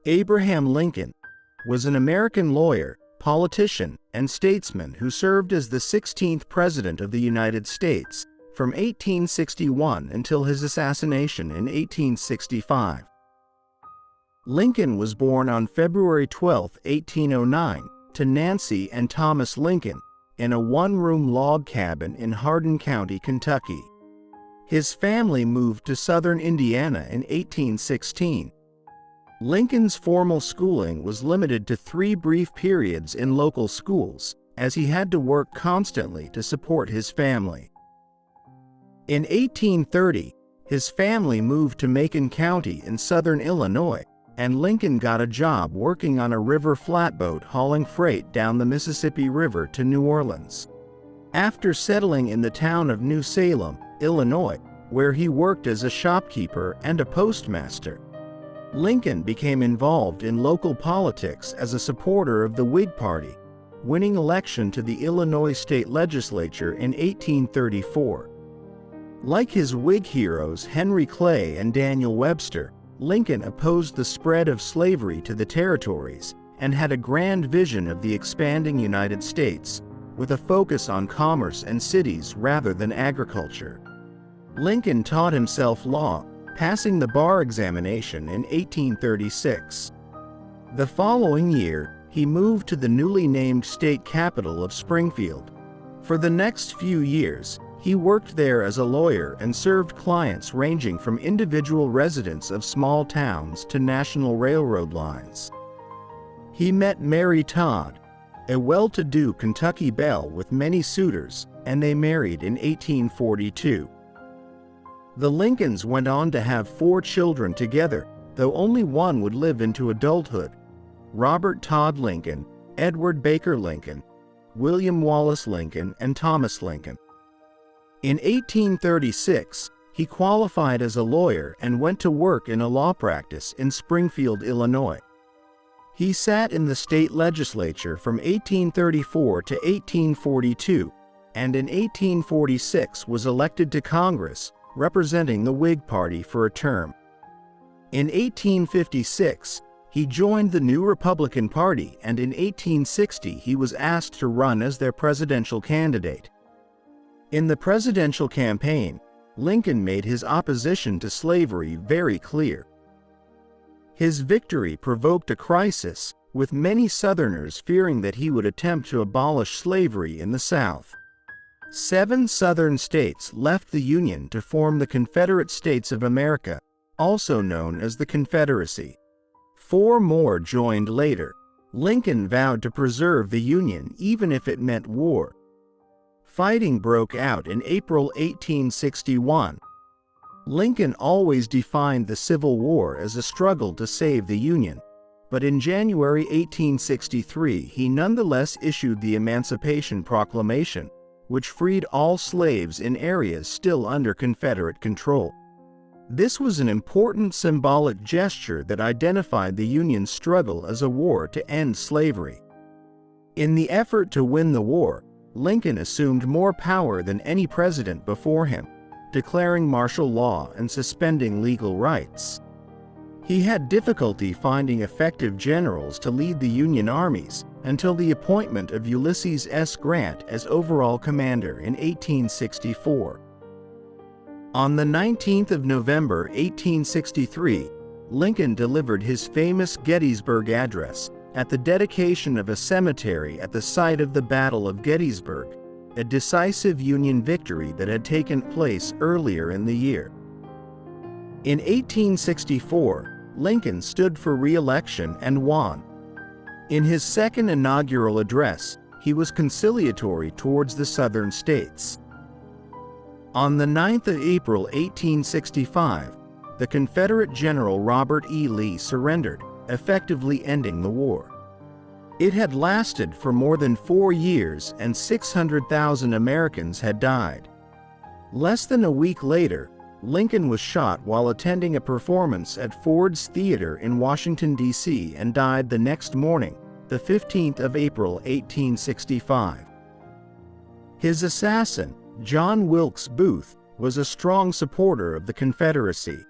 Abraham Lincoln was an American lawyer, politician, and statesman who served as the 16th President of the United States from 1861 until his assassination in 1865. Lincoln was born on February 12, 1809, to Nancy and Thomas Lincoln in a one-room log cabin in Hardin County, Kentucky. His family moved to southern Indiana in 1816. Lincoln's formal schooling was limited to 3 brief periods in local schools, as he had to work constantly to support his family. In 1830, his family moved to Macon County in southern Illinois, and Lincoln got a job working on a river flatboat hauling freight down the Mississippi River to New Orleans. After settling in the town of New Salem, Illinois, where he worked as a shopkeeper and a postmaster, Lincoln became involved in local politics as a supporter of the Whig Party, winning election to the Illinois state legislature in 1834. Like his Whig heroes Henry Clay and Daniel Webster, Lincoln opposed the spread of slavery to the territories and had a grand vision of the expanding United States, with a focus on commerce and cities rather than agriculture. Lincoln taught himself law, passing the bar examination in 1836. The following year, he moved to the newly named state capital of Springfield. For the next few years, he worked there as a lawyer and served clients ranging from individual residents of small towns to national railroad lines. He met Mary Todd, a well-to-do Kentucky belle with many suitors, and they married in 1842. The Lincolns went on to have 4 children together, though only one would live into adulthood: Robert Todd Lincoln, Edward Baker Lincoln, William Wallace Lincoln, and Thomas Lincoln. In 1836, he qualified as a lawyer and went to work in a law practice in Springfield, Illinois. He sat in the state legislature from 1834 to 1842, and in 1846 was elected to Congress, representing the Whig Party for a term. In 1856, he joined the new Republican Party, and in 1860 he was asked to run as their presidential candidate. In the presidential campaign, Lincoln made his opposition to slavery very clear. His victory provoked a crisis, with many Southerners fearing that he would attempt to abolish slavery in the South. 7 Southern states left the Union to form the Confederate States of America, also known as the Confederacy. 4 more joined later. Lincoln vowed to preserve the Union even if it meant war. Fighting broke out in April 1861. Lincoln always defined the Civil War as a struggle to save the Union, but in January 1863 he nonetheless issued the Emancipation Proclamation, which freed all slaves in areas still under Confederate control. This was an important symbolic gesture that identified the Union's struggle as a war to end slavery. In the effort to win the war, Lincoln assumed more power than any president before him, declaring martial law and suspending legal rights. He had difficulty finding effective generals to lead the Union armies until the appointment of Ulysses S. Grant as overall commander in 1864. On the 19th of November 1863, Lincoln delivered his famous Gettysburg Address at the dedication of a cemetery at the site of the Battle of Gettysburg, a decisive Union victory that had taken place earlier in the year. In 1864, Lincoln stood for re-election and won. In his second inaugural address, he was conciliatory towards the Southern states. On the 9th of April 1865, the Confederate General Robert E. Lee surrendered, effectively ending the war. It had lasted for more than 4 years and 600,000 Americans had died. Less than a week later, Lincoln was shot while attending a performance at Ford's Theater in Washington, D.C. and died the next morning, the 15th of April 1865. His assassin, John Wilkes Booth, was a strong supporter of the Confederacy.